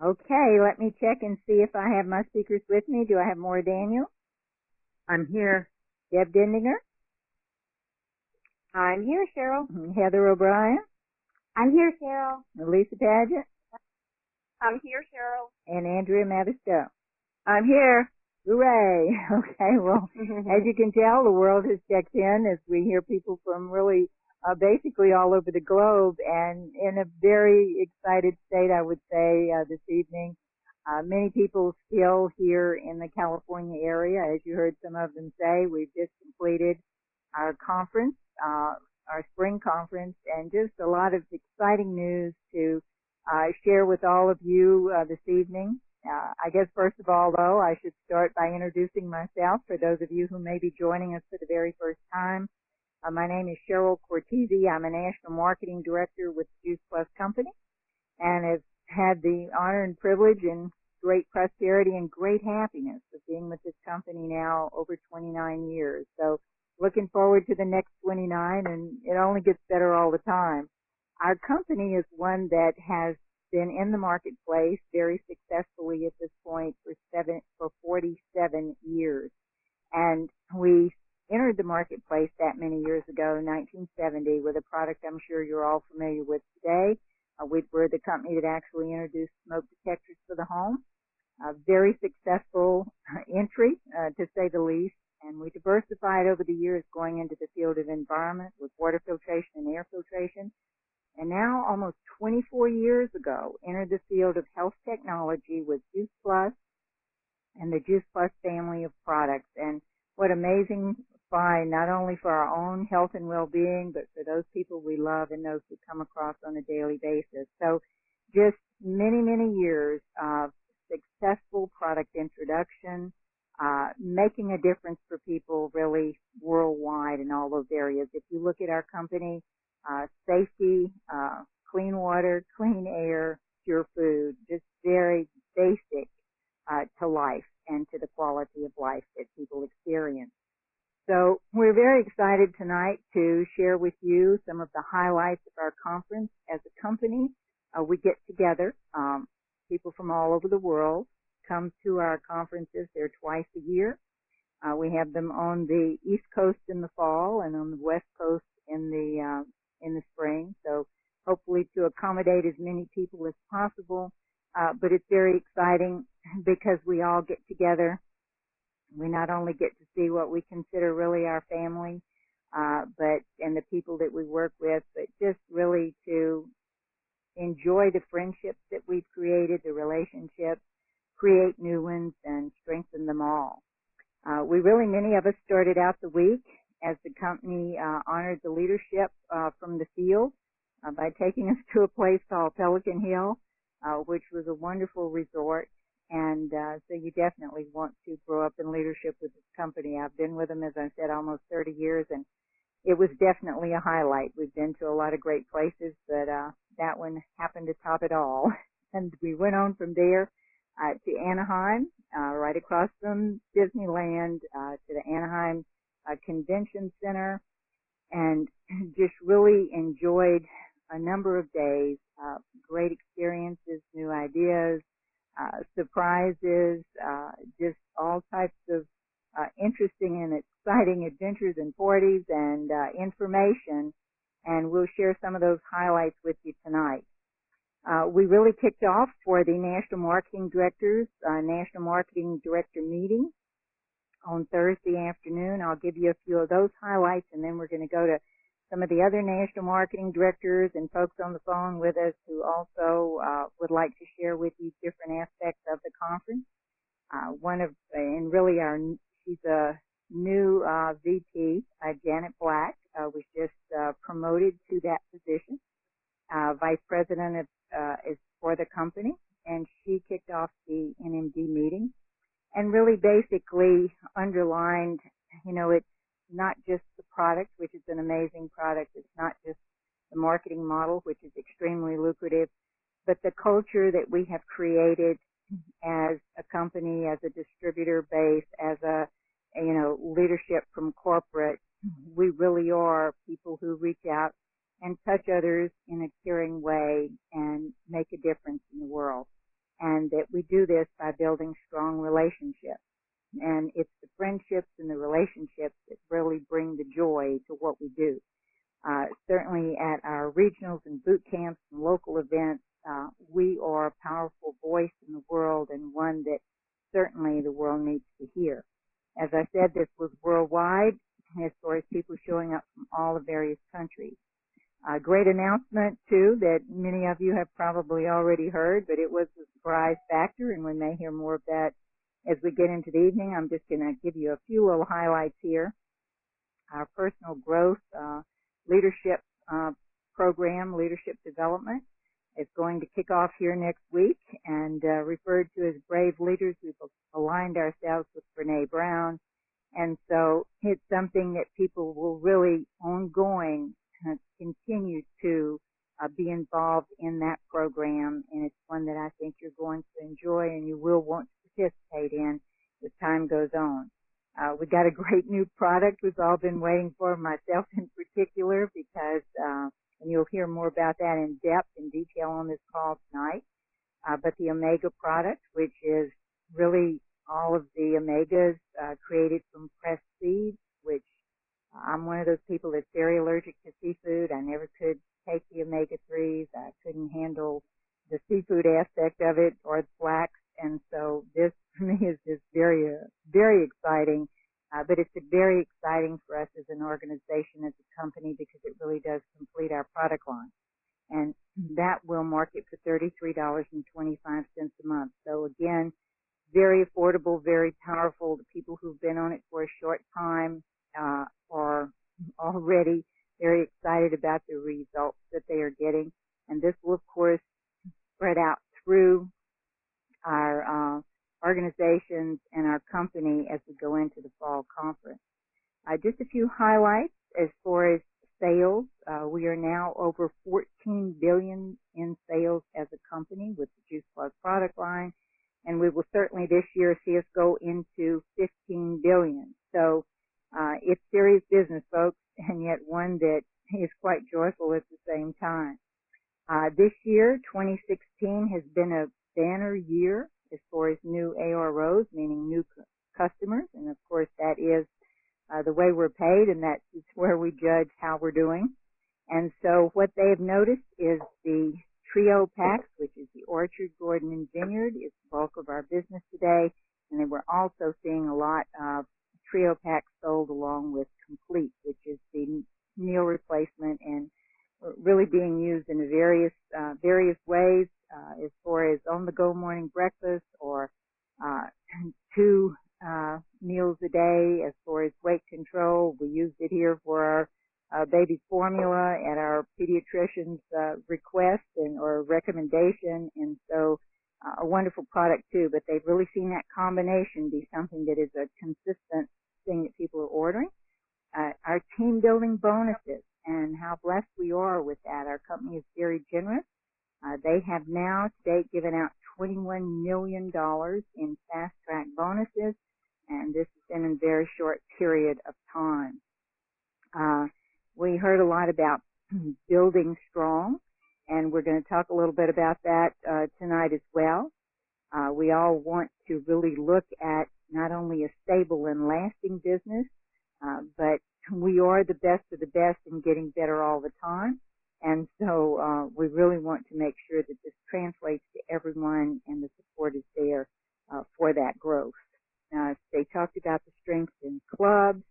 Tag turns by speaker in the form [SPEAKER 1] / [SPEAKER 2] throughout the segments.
[SPEAKER 1] Okay, let me check and see if I have my speakers with me. Do I have Maura Daniel?
[SPEAKER 2] I'm here.
[SPEAKER 1] Deb Dindinger?
[SPEAKER 3] I'm here, Cheryl.
[SPEAKER 1] Heather O'Brien?
[SPEAKER 3] I'm here, Cheryl.
[SPEAKER 1] Lisa Paget?
[SPEAKER 3] I'm here, Cheryl.
[SPEAKER 1] And Andrea Matherstone.
[SPEAKER 2] I'm here.
[SPEAKER 1] Hooray! Okay, well, as you can tell, the world has checked in as we hear people from really basically all over the globe, and in a very excited state, I would say, this evening. Many people still here in the California area. As you heard some of them say, we've just completed our conference, our spring conference, and just a lot of exciting news to share with all of you this evening. I guess first of all, though, I should start by introducing myself for those of you who may be joining us for the very first time. My name is Cheryl Cortese. I'm a National Marketing Director with the Juice Plus Company, and have had the honor and privilege and great prosperity and great happiness of being with this company now over 29 years. So looking forward to the next 29, and it only gets better all the time. Our company is one that has been in the marketplace very successfully at this point for 47 years. And we entered the marketplace that many years ago, in 1970, with a product I'm sure you're all familiar with today. We're the company that actually introduced smoke detectors for the home. A very successful entry, to say the least. And we diversified over the years going into the field of environment with water filtration and air filtration. And now, almost 24 years ago, entered the field of health technology with Juice Plus and the Juice Plus family of products. And what amazing find, not only for our own health and well-being, but for those people we love and those we come across on a daily basis. So just many, many years of successful product introduction, making a difference for people really worldwide in all those areas. If you look at our company, safety, clean water, clean air, pure food, just very basic to life and to the quality of life that people experience. So we're very excited tonight to share with you some of the highlights of our conference. As a company, we get together. People from all over the world come to our conferences. They're twice a year. We have them on the East Coast in the fall and on the West Coast in the spring. So hopefully to accommodate as many people as possible. But it's very exciting because we all get together. We not only get to see what we consider really our family, and the people that we work with, but just really to enjoy the friendships that we've created, the relationships, create new ones, and strengthen them all. Many of us started out the week as the company honored the leadership from the field by taking us to a place called Pelican Hill, which was a wonderful resort. And so you definitely want to grow up in leadership with this company. I've been with them, as I said, almost 30 years, and it was definitely a highlight. We've been to a lot of great places, but that one happened to top it all. And we went on from there to Anaheim, right across from Disneyland, to the Anaheim Convention Center, and just really enjoyed a number of days, great experiences, new ideas, surprises, just all types of interesting and exciting adventures and parties and information, and we'll share some of those highlights with you tonight. We really kicked off for the National Marketing Directors, National Marketing Director meeting on Thursday afternoon. I'll give you a few of those highlights, and then we're going to go to some of the other National Marketing Directors and folks on the phone with us who also would like to share with you different aspects of the conference. She's a new VP, Janet Black, was just promoted to that position. Vice President is for the company, and she kicked off the NMD meeting and really basically underlined, it's not just the product, which is an amazing product. It's not just the marketing model, which is extremely lucrative, but the culture that we have created as a company, as a distributor base, as a, leadership from corporate. We really are people who reach out and touch others in a caring way and make a difference in the world. and that we do this by building strong relationships. And it's the friendships and the relationships that really bring the joy to what we do. Certainly at our regionals and boot camps and local events, we are a powerful voice in the world and one that certainly the world needs to hear. As I said, this was worldwide as far as people showing up from all the various countries. A great announcement, too, that many of you have probably already heard, but it was a surprise factor, and we may hear more of that as we get into the evening. I'm just going to give you a few little highlights here. Our personal growth leadership program, leadership development, is going to kick off here next week, and referred to as Brave Leaders. We've aligned ourselves with Brene Brown, and so it's something that people will really ongoing continue to be involved in that program, and it's one that I think you're going to enjoy and you will want to participate in as time goes on. We got a great new product we've all been waiting for, myself in particular, because and you'll hear more about that in depth and detail on this call tonight. But the Omega product, which is really all of the omegas created from pressed seeds, which I'm one of those people that's very allergic to seafood. I never could take the omega-3s. I couldn't handle the seafood aspect of it or the flax. And so this for me is just very, very exciting. But it's very exciting for us as an organization, as a company, because it really does complete our product line. And that will market for $33.25 a month. So again, very affordable, very powerful. The people who've been on it for a short time are already very excited about the results that they are getting. And this will, of course, spread out through our organizations and our company as we go into the fall conference. Just a few highlights as far as sales. We are now over $14 billion in sales as a company with the Juice Plus product line, and we will certainly this year see us go into $15 billion. So it's serious business, folks, and yet one that is quite joyful at the same time. This year, 2016, has been a banner year as far as new AROs, meaning new customers, and of course that is the way we're paid, and that is where we judge how we're doing. And so what they have noticed is the trio packs, which is the Orchard, Gordon, and Vineyard, is the bulk of our business today, and then we're also seeing a lot of trio packs sold along with Complete, which is the meal replacement, and really being used in various ways as far as on-the-go morning breakfast or 2 meals a day as far as weight control. We used it here for our baby formula at our pediatrician's request or recommendation, and so a wonderful product too. But they've really seen that combination be something that is a consistent thing that people are ordering. Our team building bonuses and how blessed we are with that. Our company is very generous. They have now to date given out $21 million in fast track bonuses, and this has been in a very short period of time. We heard a lot about building strong, and we're going to talk a little bit about that tonight as well. We all want to really look at not only a stable and lasting business, but we are the best of the best and getting better all the time. And so we really want to make sure that this translates to everyone and the support is there for that growth. They talked about the strengths in clubs,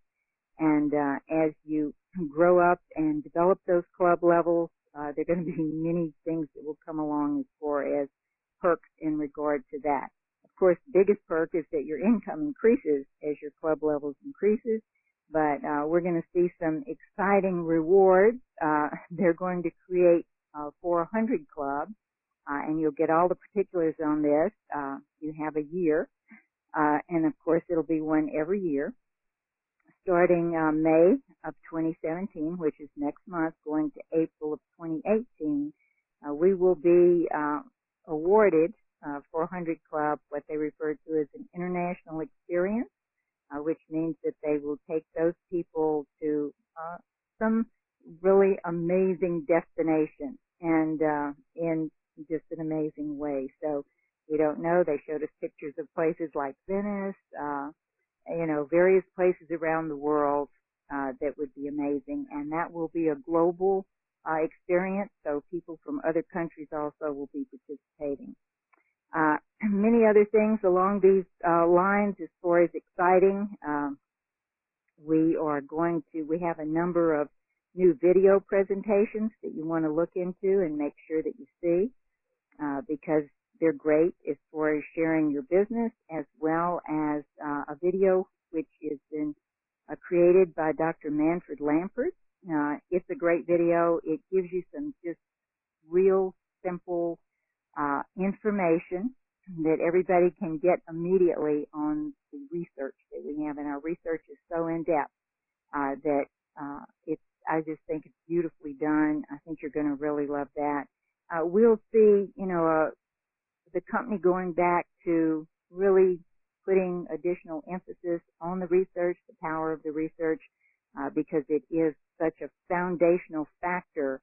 [SPEAKER 1] and as you grow up and develop those club levels, there are going to be many things that will come along as far as perks in regard to that. Of course, the biggest perk is that your income increases as your club levels increases, but we're going to see some exciting rewards. They're going to create 400 clubs, and you'll get all the particulars on this. You have a year, and of course it'll be one every year. Starting May of 2017, which is next month, going to April of 2018, we will be awarded 400 Club, what they refer to as an international experience, which means that they will take those people to some really amazing destination and in just an amazing way. So we don't know. They showed us pictures of places like Venice, various places around the world that would be amazing. And that will be a global experience, so people from other countries also will be participating. Many other things along these lines as far as exciting. We have a number of new video presentations that you want to look into and make sure that you see because they're great as far as sharing your business, as well as a video which has been created by Dr. Manfred Lampert. It's a great video. It gives you some just real simple information that everybody can get immediately on the research that we have. And our research is so in-depth that I just think it's beautifully done. I think you're going to really love that. We'll see, the company going back to really putting additional emphasis on the research, the power of the research, because it is such a foundational factor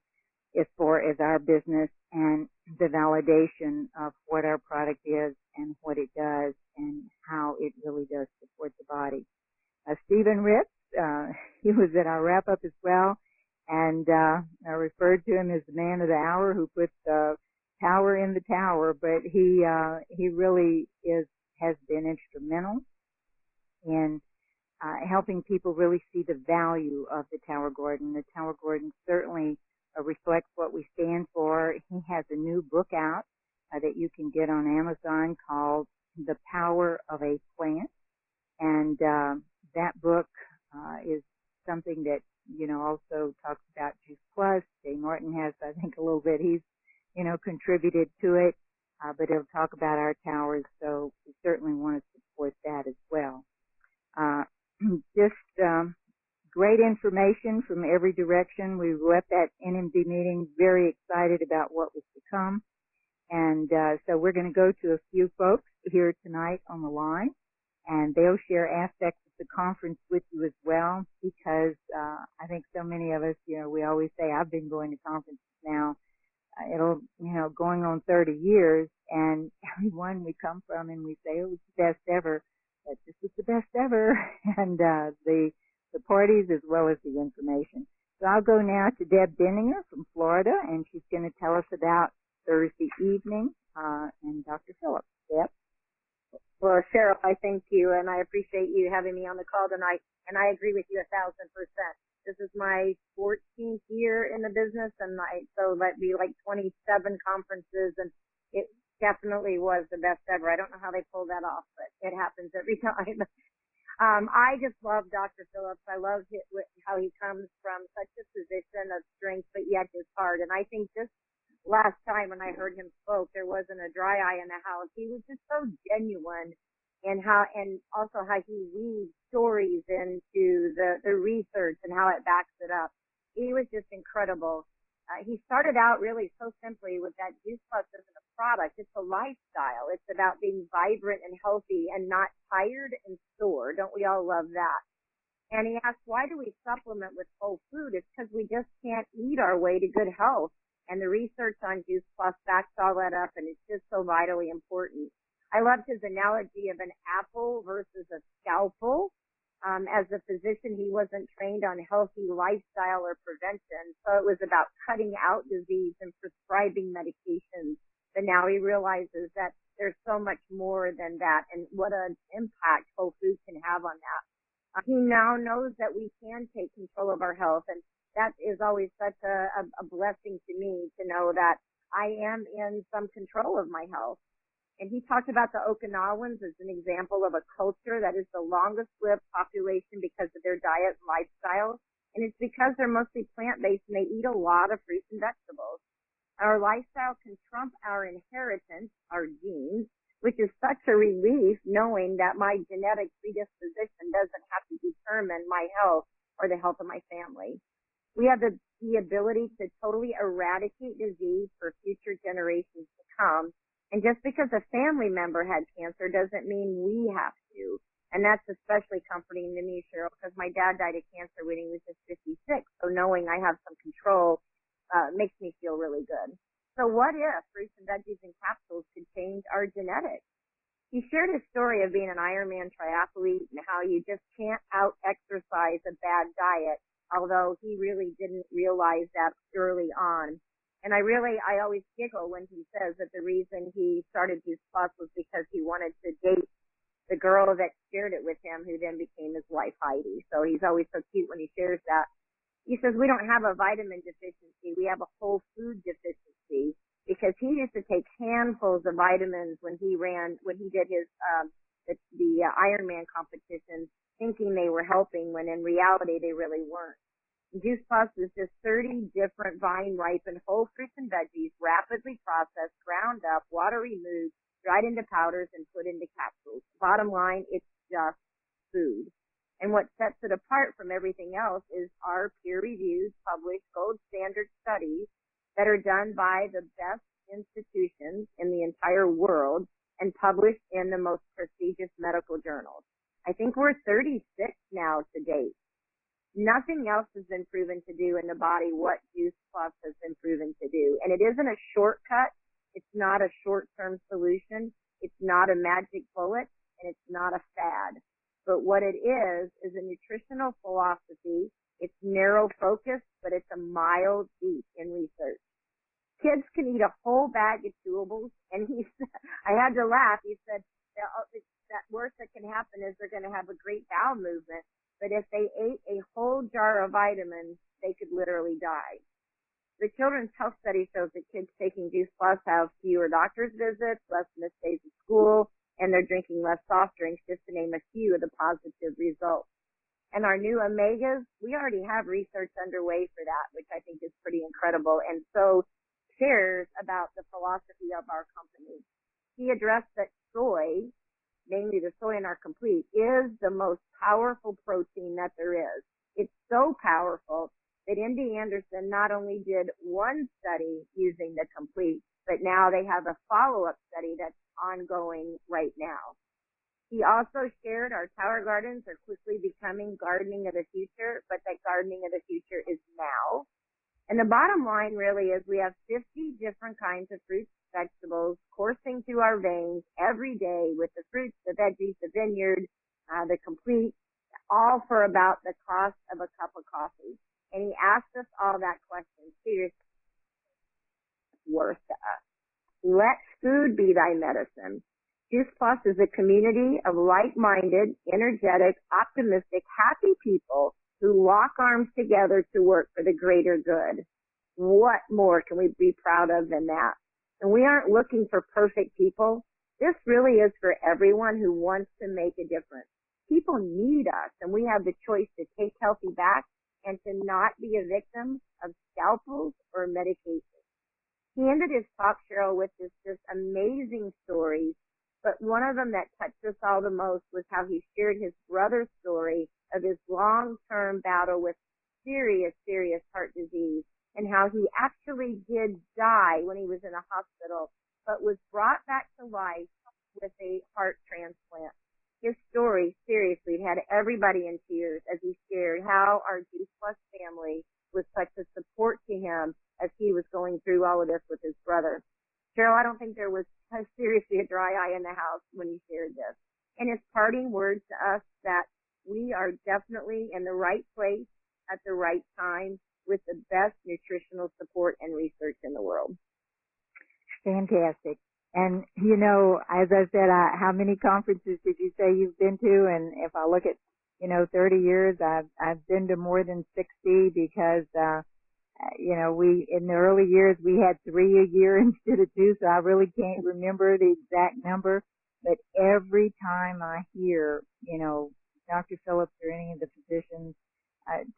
[SPEAKER 1] as far as our business and the validation of what our product is and what it does and how it really does support the body. Stephen Ritz, he was at our wrap-up as well, and I referred to him as the man of the hour who put power in the tower, but he really has been instrumental in helping people really see the value of the Tower Garden. The Tower Garden certainly reflects what we stand for. He has a new book out that you can get on Amazon called The Power of a Plant, and that book is something that also talks about Juice Plus. Jay Martin has, I think, a little bit. He's contributed to it, but it'll talk about our towers, so we certainly want to support that as well. Just great information from every direction. We left that NMB meeting very excited about what was to come, and so we're going to go to a few folks here tonight on the line, and they'll share aspects of the conference with you as well, because I think so many of us, we always say, I've been going to conferences now, going on 30 years, and every one we come from and we say, it was the best ever, but this was the best ever, and the parties as well as the information. So I'll go now to Deb Denninger from Florida, and she's going to tell us about Thursday evening, and Dr. Phillips. Deb?
[SPEAKER 3] Well, Cheryl, I thank you, and I appreciate you having me on the call tonight, and I agree with you 1,000%. This is my 14th year in the business, and so that'd be like 27 conferences, and it definitely was the best ever. I don't know how they pulled that off, but it happens every time. I just love Dr. Phillips. I love how he comes from such a position of strength, but yet his heart. And I think just last time when I heard him spoke, there wasn't a dry eye in the house. He was just so genuine. And also how he weaves stories into the research and how it backs it up. He was just incredible. He started out really so simply with that Juice Plus isn't a product, it's a lifestyle. It's about being vibrant and healthy and not tired and sore. Don't we all love that? And he asked, why do we supplement with whole food? It's because we just can't eat our way to good health. And the research on Juice Plus backs all that up, and it's just so vitally important. I loved his analogy of an apple versus a scalpel. As a physician, he wasn't trained on healthy lifestyle or prevention, so it was about cutting out disease and prescribing medications. But now he realizes that there's so much more than that, and what an impact whole food can have on that. He now knows that we can take control of our health, and that is always such a blessing to me to know that I am in some control of my health. And he talked about the Okinawans as an example of a culture that is the longest lived population because of their diet and lifestyle. And it's because they're mostly plant-based and they eat a lot of fruits and vegetables. Our lifestyle can trump our inheritance, our genes, which is such a relief knowing that my genetic predisposition doesn't have to determine my health or the health of my family. We have the ability to totally eradicate disease for future generations to come. And just because a family member had cancer doesn't mean we have to. And that's especially comforting to me, Cheryl, because my dad died of cancer when he was just 56. So knowing I have some control makes me feel really good. So what if fruits and veggies and capsules could change our our genetics. He shared his story of being an Ironman triathlete and how you just can't out-exercise a bad diet, although he really didn't realize that early on. And I always giggle when he says that the reason he started Juice Plus was because he wanted to date the girl that shared it with him, who then became his wife, Heidi. So he's always so cute when he shares that. He says, we don't have a vitamin deficiency. We have a whole food deficiency, because he used to take handfuls of vitamins when he did his, the Ironman competition, thinking they were helping when in reality they really weren't. Juice Plus is just 30 different vine-ripened whole fruits and veggies, rapidly processed, ground up, water removed, dried into powders, and put into capsules. Bottom line, it's just food. And what sets it apart from everything else is our peer-reviewed, published, gold standard studies that are done by the best institutions in the entire world and published in the most prestigious medical journals. I think we're 36 now to date. Nothing else has been proven to do in the body what Juice Plus has been proven to do. And it isn't a shortcut. It's not a short-term solution. It's not a magic bullet, and it's not a fad. But what it is a nutritional philosophy. It's narrow focused, but it's a mile deep in research. Kids can eat a whole bag of chewables, and I had to laugh. He said that worst that can happen is they're going to have a great bowel movement. But if they ate a whole jar of vitamins, they could literally die. The Children's Health Study shows that kids taking Juice Plus have fewer doctor's visits, less missed days of school, and they're drinking less soft drinks, just to name a few of the positive results. And our new omegas, we already have research underway for that, which I think is pretty incredible, and so shares about the philosophy of our company. He addressed that soy, namely the soy in our complete, is the most powerful protein that there is. It's so powerful that MD Anderson not only did one study using the complete, but now they have a follow-up study that's ongoing right now. He also shared our tower gardens are quickly becoming gardening of the future, but that gardening of the future is now. And the bottom line really is we have 50 different kinds of fruits, vegetables coursing through our veins every day with the fruits, the veggies, the vineyard, the complete, all for about the cost of a cup of coffee. And he asked us all that question, seriously, worth to us. Let food be thy medicine. Juice Plus is a community of like-minded, energetic, optimistic, happy people who lock arms together to work for the greater good. What more can we be proud of than that? And we aren't looking for perfect people. This really is for everyone who wants to make a difference. People need us, and we have the choice to take healthy back and to not be a victim of scalpels or medication. He ended his talk, Cheryl, with this just amazing stories, but one of them that touched us all the most was how he shared his brother's story of his long-term battle with serious, serious heart disease, and how he actually did die when he was in a hospital, but was brought back to life with a heart transplant. His story, seriously, had everybody in tears as he shared how our Juice Plus family was such a support to him as he was going through all of this with his brother. Cheryl, I don't think there was seriously a dry eye in the house when he shared this. And his parting words to us that we are definitely in the right place at the right time with the best nutritional support and research in the world.
[SPEAKER 1] Fantastic. And, you know, as I said, how many conferences did you say you've been to? And if I look at, 30 years, I've been to more than 60 because, in the early years, we had 3 a year instead of 2, so I really can't remember the exact number. But every time I hear, Dr. Phillips or any of the physicians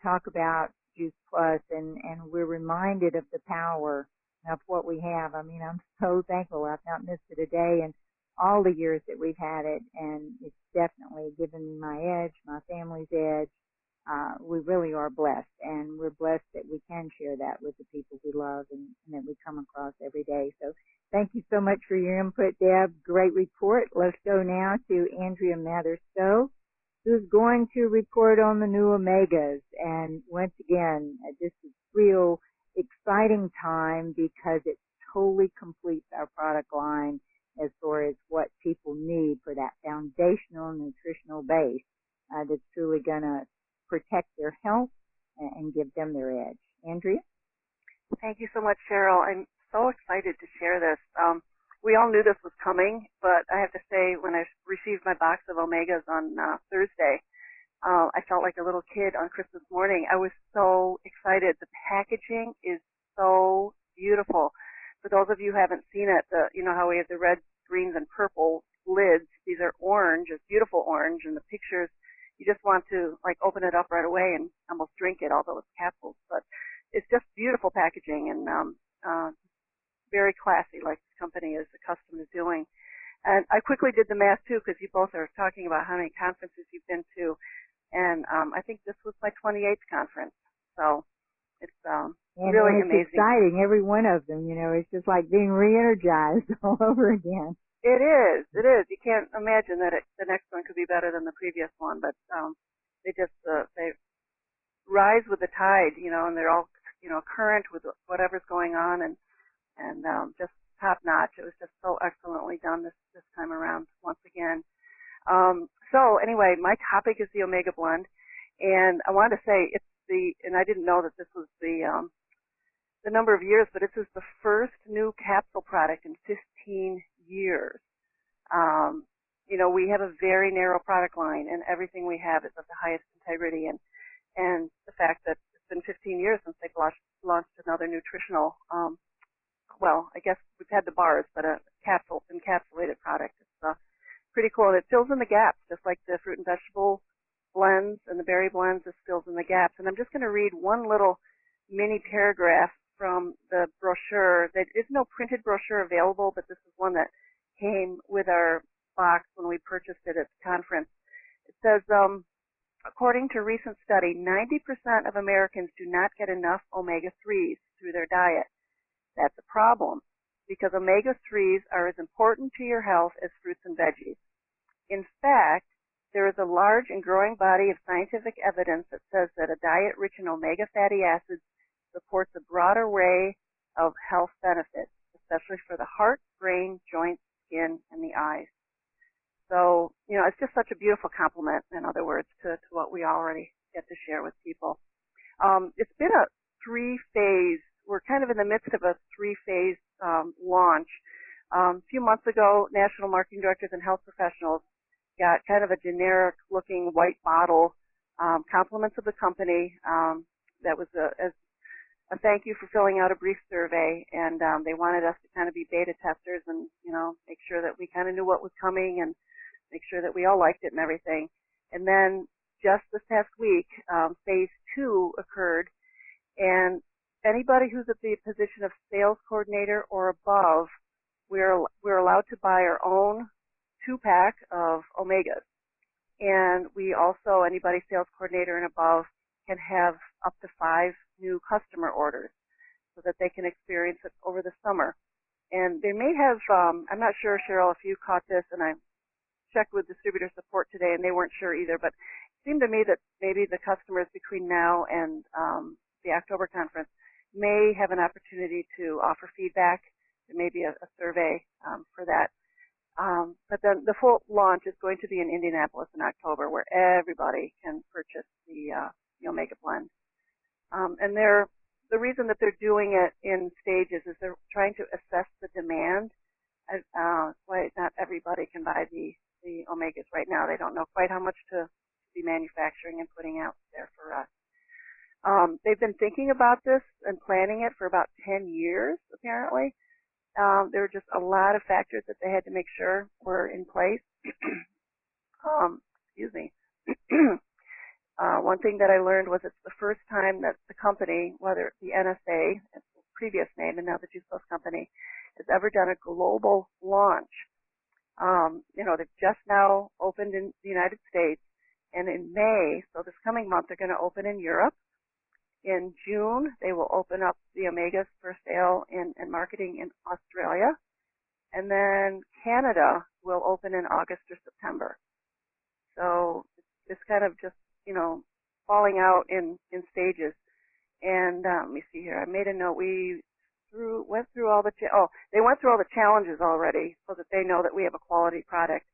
[SPEAKER 1] talk about Juice Plus, and we're reminded of the power of what we have. I mean, I'm so thankful I've not missed it a day in all the years that we've had it, and it's definitely given me my edge, my family's edge. We really are blessed, and we're blessed that we can share that with the people we love and that we come across every day. So thank you so much for your input, Deb. Great report. Let's go now to Andrea Mather-Stowe, who's going to report on the new omegas. And once again, this is real exciting time because it totally completes our product line as far as people need for that foundational nutritional base that's truly going to protect their health and give them their edge. Andrea?
[SPEAKER 4] Thank you so much, Cheryl. I'm so excited to share this. We all knew this was coming, but I have to say, when I received my box of Omegas on Thursday, I felt like a little kid on Christmas morning. I was so excited. The packaging is so beautiful. For those of you who haven't seen it, you know how we have the red, greens, and purple lids. These are orange, it's beautiful orange, and the pictures, you just want to like open it up right away and almost drink it, although it's capsules. But it's just beautiful packaging and very classy, like the company is accustomed to doing. And I quickly did the math too, because you both are talking about how many conferences you've been to, and I think this was my 28th conference. So it's really
[SPEAKER 1] it's
[SPEAKER 4] amazing.
[SPEAKER 1] Exciting, every one of them. You know, it's just like being re-energized all over again.
[SPEAKER 4] It is. It is. You can't imagine that the next one could be better than the previous one, but they just they rise with the tide, you know, and they're all, you know, current with whatever's going on, and just top notch. It was just so excellently done this time around once again. So anyway, my topic is the Omega Blend, and I wanted to say and I didn't know that this was the number of years, but this is the first new capsule product in 15 years. You know, we have a very narrow product line, and everything we have is of the highest integrity, and the fact that it's been 15 years since they've launched another nutritional, well, I guess we've had the bars, but a encapsulated product. It's pretty cool, and it fills in the gaps, just like the fruit and vegetable blends and the berry blends. This fills in the gaps, and I'm just going to read one little mini paragraph from the brochure. There is no printed brochure available, but this is one that came with our box when we purchased it at the conference. It says, according to a recent study, 90% of Americans do not get enough omega-3s through their diet. That's a problem, because omega-3s are as important to your health as fruits and veggies. In fact, there is a large and growing body of scientific evidence that says that a diet rich in omega fatty acids supports a broad array of health benefits, especially for the heart, brain, joints, skin, and the eyes. So, you know, it's just such a beautiful complement, in other words, to what we already get to share with people. It's been a three-phase, we're kind of in the midst of a three-phase launch. A few months ago, national marketing directors and health professionals got kind of a generic-looking white bottle, compliments of the company. That was as a thank you for filling out a brief survey, and they wanted us to kind of be beta testers and, you know, make sure that we kind of knew what was coming and make sure that we all liked it and everything. And then just this past week, phase 2 occurred, and anybody who's at the position of sales coordinator or above, we're allowed to buy our own 2-pack of omegas. And we also, anybody sales coordinator and above, can have up to 5 new customer orders so that they can experience it over the summer. And they may have, I'm not sure, Cheryl, if you caught this, and I checked with distributor support today, and they weren't sure either, but it seemed to me that maybe the customers between now and the October conference may have an opportunity to offer feedback. There may be a survey for that. But then the full launch is going to be in Indianapolis in October, where everybody can purchase the Omega Blend. And the reason that they're doing it in stages is they're trying to assess the demand. Why not everybody can buy the omegas right now. They don't know quite how much to be manufacturing and putting out there for us. They've been thinking about this and planning it for about 10 years, apparently. There were just a lot of factors that they had to make sure were in place. Excuse me. One thing that I learned was it's the first time that the company, whether it's the NSA, its previous name, and now the Juice Plus Company, has ever done a global launch. You know, they've just now opened in the United States, and in May, so this coming month, they're going to open in Europe. In June, they will open up the Omegas for sale and marketing in Australia. And then Canada will open in August or September. So it's kind of just, you know, falling out in stages. And let me see here. I made a note. We went through all the they went through all the challenges already, so that they know that we have a quality product.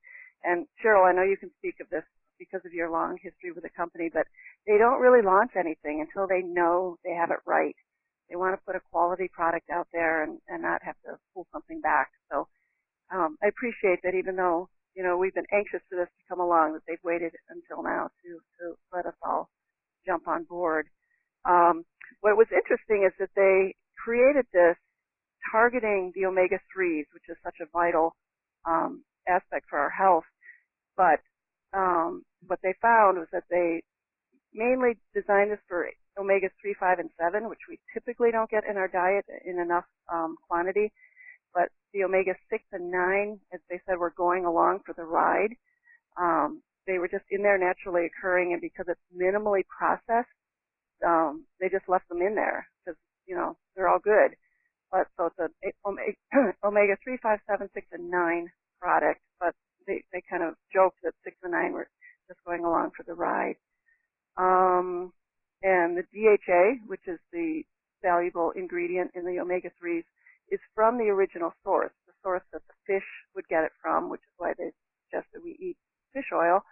[SPEAKER 4] And Cheryl, I know you can speak of this because of your long history with the company, but they don't really launch anything until they know they have it right. They want to put a quality product out there and not have to pull something back. So I appreciate that, even though we've been anxious for this to come along, that they've waited until now to let us all jump on board. What was interesting is that they created this targeting the omega-3s, which is such a vital aspect for our health. But what they found was that they mainly designed this for omega-3, 5, and 7, which we typically don't get in our diet in enough quantity. But the omega-6 and 9, as they said, were going along for the ride. They were just in there naturally occurring, and because it's minimally processed, they just left them in there because, they're all good. But so it's an omega-3, 5, 7, 6, and 9 product, but they kind of joked that 6 and 9 were just going along for the ride. And the DHA, which is the valuable ingredient in the omega-3s, is from the original source, the source that the fish would get it from, which is why they suggest that we eat fish oil.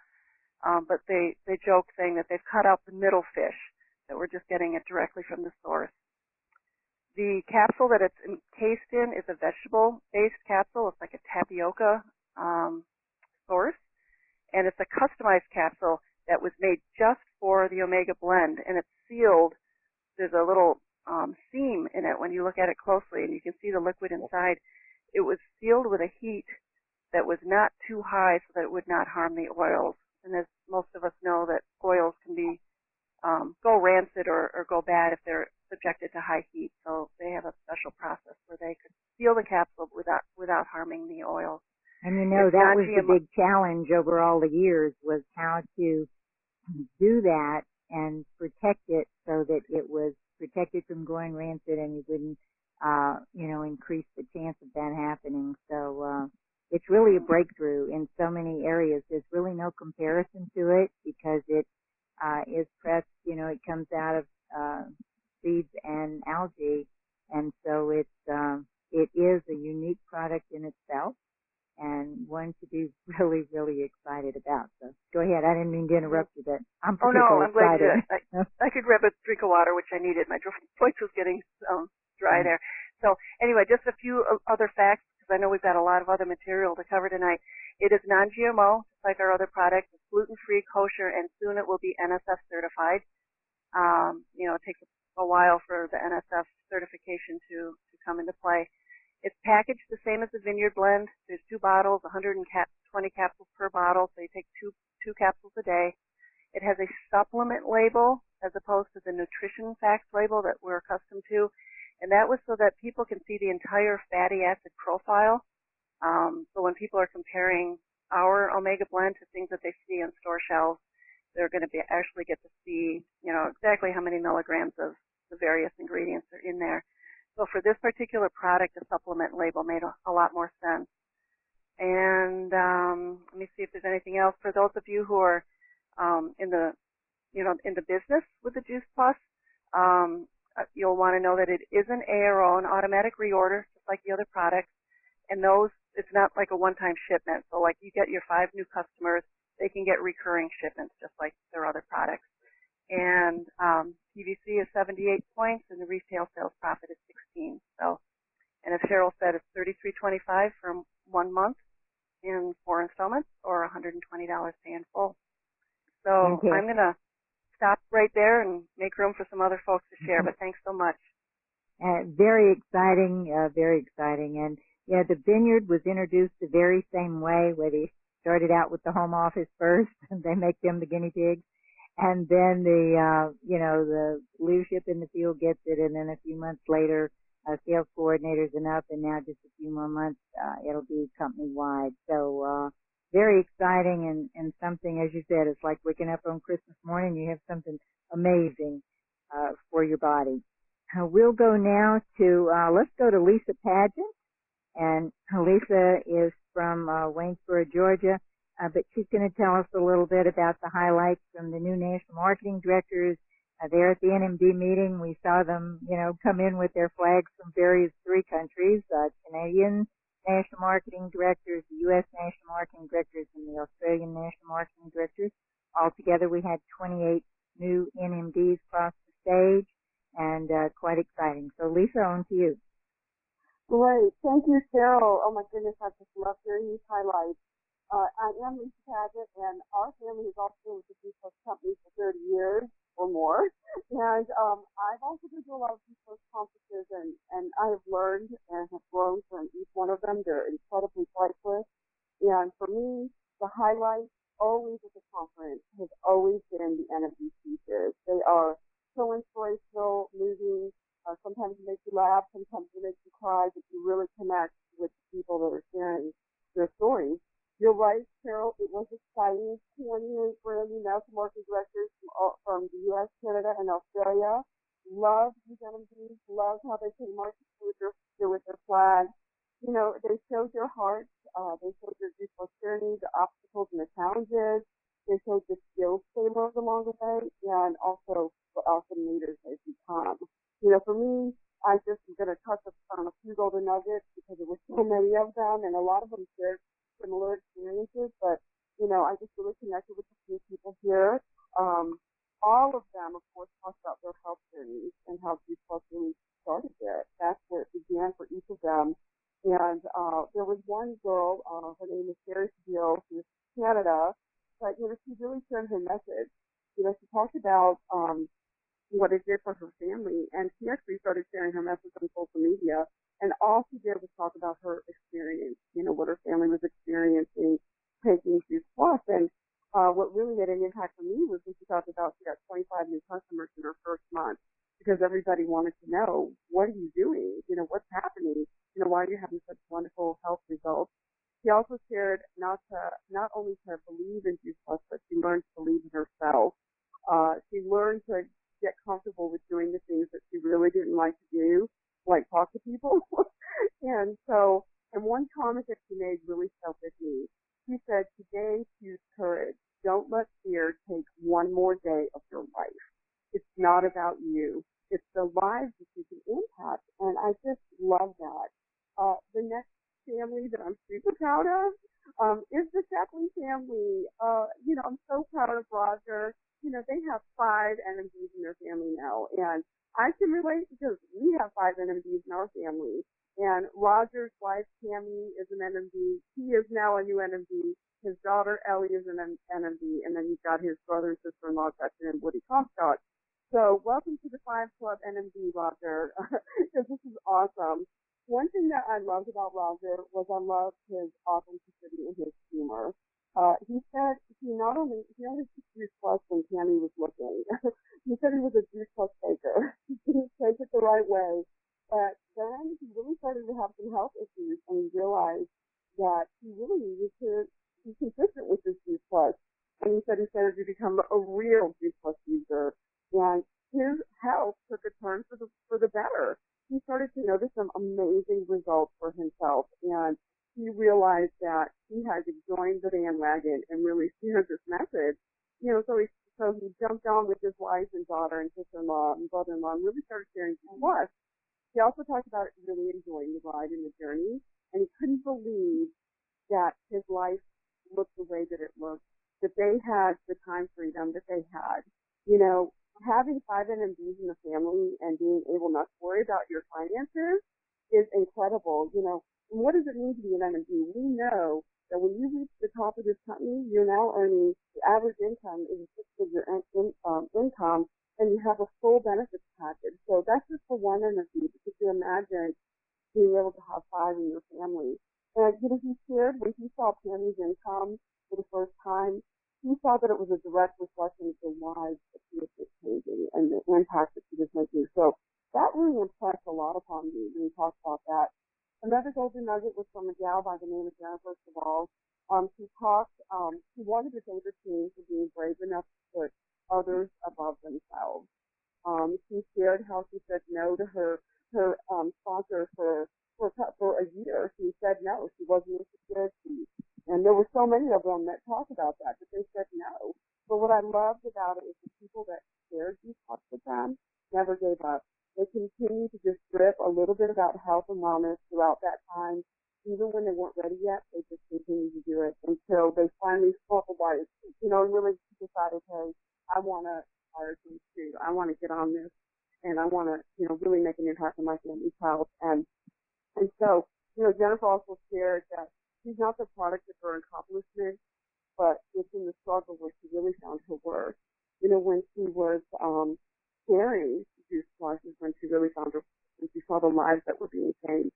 [SPEAKER 4] But they joke saying that they've cut out the middle fish, that we're just getting it directly from the source. The capsule that it's encased in is a vegetable-based capsule. It's like a tapioca source, and it's a customized capsule that was made just for the omega blend, and it's sealed. There's a little seam in it when you look at it closely, and you can see the liquid inside. It was sealed with a heat that was not too high so that it would not harm the oils. And as most of us know, that oils can be go rancid or go bad if they're subjected to high heat. So they have a special process where they could seal the capsule without harming the oils.
[SPEAKER 1] And that was the big challenge over all the years, was how to do that and protect it so that it was protected from going rancid and you wouldn't, increase the chance of that happening. So it's really a breakthrough in so many areas. There's really no comparison to it because it is pressed, it comes out of seeds and algae, and so it is a unique product in itself, and one to be really, really excited about. So go ahead. I didn't mean to interrupt you, but I'm particularly excited.
[SPEAKER 4] Glad I could grab a drink of water, which I needed. My voice was getting dry there. So anyway, just a few other facts, because I know we've got a lot of other material to cover tonight. It is non-GMO, just like our other products. It's gluten-free, kosher, and soon it will be NSF certified. It takes a while for the NSF certification to come into play. It's packaged the same as the Vineyard Blend. There's 2 bottles, 120 capsules per bottle, so you take two capsules a day. It has a supplement label as opposed to the nutrition facts label that we're accustomed to, and that was so that people can see the entire fatty acid profile. So when people are comparing our Omega Blend to things that they see on store shelves, they're going to actually get to see, exactly how many milligrams of the various ingredients are in there. So for this particular product, the supplement label made a lot more sense. And let me see if there's anything else. For those of you who are in the business with the Juice Plus, you'll want to know that it is an ARO, an automatic reorder, just like the other products. And those, it's not like a one-time shipment. So like you get your 5 new customers, they can get recurring shipments just like their other products. And PVC is 78 points, and the retail sales profit is 16. So, and as Cheryl said, it's $33.25 for 1 month in 4 installments, or $120 pay in full. So I'm going to stop right there and make room for some other folks to share. But thanks so much.
[SPEAKER 1] Very exciting, very exciting. And yeah, the Vineyard was introduced the very same way, where they started out with the home office first, and they make them the guinea pigs. And then the leadership in the field gets it, and then a few months later, sales coordinators and up, and now just a few more months, it'll be company-wide. So, very exciting and something, as you said, it's like waking up on Christmas morning, you have something amazing, for your body. We'll go now to, let's go to Lisa Pageant, and Lisa is from, Waynesboro, Georgia. But she's going to tell us a little bit about the highlights from the new National Marketing Director's there at the NMD meeting, we saw them, come in with their flags from various three countries, Canadian National Marketing Directors, the U.S. National Marketing Directors, and the Australian National Marketing Directors. Altogether, we had 28 new NMDs across the stage, and quite exciting. So, Lisa, on to you.
[SPEAKER 5] Great. Thank you, Cheryl. Oh, my goodness, I just love hearing these highlights. I am Lisa Paget, and our family has also been with the Juice Plus Company for 30 years or more. And I've also been to a lot of Juice Plus conferences, and I have learned and have grown from each one of them. They're incredibly priceless. And for me, the highlight always at the conference has always been the NFB speeches. They are so inspirational, moving. Sometimes they make you laugh, sometimes they make you cry, but you really connect with the people that are sharing their stories. You're right, Carol, it was exciting. 28 brand new national marketing directors from the U.S., Canada, and Australia. Loved these NMDs, loved how they came marketing with their flag. They showed their hearts, they showed their beautiful journey, the obstacles and the challenges. They showed the skills they learned along the way, and also what awesome leaders they've become. For me, I just am going to touch on a few golden nuggets because there were so many of them, and a lot of them shared similar experiences, but, I just really connected with a few people here. All of them, of course, talked about their health journeys and how Juice Plus really started there. That's where it began for each of them. And there was one girl, her name is Sherry Steele, who's from Canada, but, she really shared her message. She talked about what it did for her family, and she actually started sharing her message on social media, and all she did was talk about her experience, what her family was experiencing taking Juice Plus. And what really made an impact for me was when she talked about she got 25 new customers in her first month, because everybody wanted to know, what are you doing? What's happening? Why are you having such wonderful health results? She also shared not only to believe in Juice Plus, but she learned to believe in herself. She learned to get comfortable with doing the things that she really didn't like to do, like talk to people. And one comment that she made really stuck with me. She said, today choose courage. Don't let fear take one more day of your life. It's not about you. It's the lives that you can impact. And I just love that. The next family that I'm super proud of is the Shepley family. I'm so proud of Roger. They have 5 NMDs in their family now, and I can relate because we have 5 NMDs in our family. And Roger's wife, Tammy, is an NMD. He is now a new NMD. His daughter, Ellie, is an NMD. And then you've got his brother and sister-in-law, Gretchen and Woody Comstock. So welcome to the 5 Club NMD, Roger, because this is awesome. One thing that I loved about Roger was I loved his authenticity and his humor. He said he only took Juice Plus when Tammy was looking. He said he was a Juice Plus taker. He didn't take it the right way. But then he really started to have some health issues, and he realized that he really needed to be consistent with his Juice Plus. And he said he started to become a real Juice Plus user. And his health took a turn for the better. He started to notice some amazing results for himself, and he realized that he had to join the bandwagon and really share this message. So he jumped on with his wife and daughter and sister-in-law and brother-in-law and really started sharing Juice Plus. He also talked about really enjoying the ride and the journey, and he couldn't believe that his life looked the way that it looked, that they had the time freedom that they had. Having 5 NMDs in the family and being able not to worry about your finances is incredible. And what does it mean to be an NMD? We know that when you reach the top of this company, you're now earning the average income is a 6-figure income, and you have a full benefits package. So that's just for one NMD, because you imagine being able to have 5 in your family. And he shared when he saw Tammy's income for the first time, he saw that it was a direct reflection of the lives that she was changing and the impact that she was making. So that really impressed a lot upon me when we talked about that. Another golden nugget was from a gal by the name of Jennifer Savall. She wanted to thank her team for being brave enough to put others above themselves. She shared how she said no to her sponsor for a year. She said no. She wasn't interested. And there were so many of them that talked about that they said no. But what I loved about it was the people that shared these talks with them never gave up. They continued to just drip a little bit about health and wellness throughout that time. Even when they weren't ready yet, they just continued to do it until they finally sparkled by it, and really decided, hey, I want to hire things too. I want to get on this, and I want to, really make an impact on my family's health. And so, Jennifer also shared that she's not the product of her accomplishment, but it's in the struggle where she really found her worth. When she was sharing Juice Plus is when she really found her, when she saw the lives that were being changed.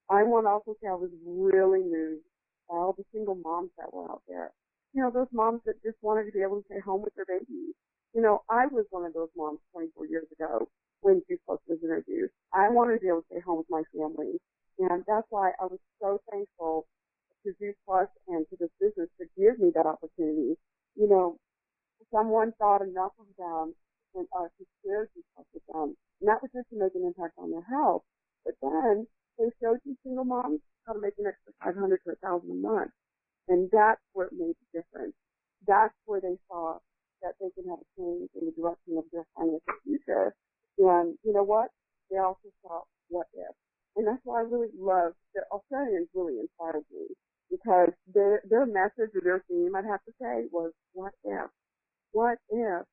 [SPEAKER 5] I want to also say I was really moved by all the single moms that were out there. Those moms that just wanted to be able to stay home with their babies. I was one of those moms 24 years ago when Juice Plus was introduced. I wanted to be able to stay home with my family. And that's why I was so thankful to Juice Plus and to this business to give me that opportunity. Someone thought enough of them and to share Juice Plus with them. And that was just to make an impact on their health. But then they showed these single moms how to make an extra $500 to $1,000 a month. And that's where it made the difference. That's where they saw that they can have a change in the direction of their financial future. And you know what? They also saw what if. And that's why I really love the Australians really inspired me, because their message or their theme, I'd have to say, was what if? What if,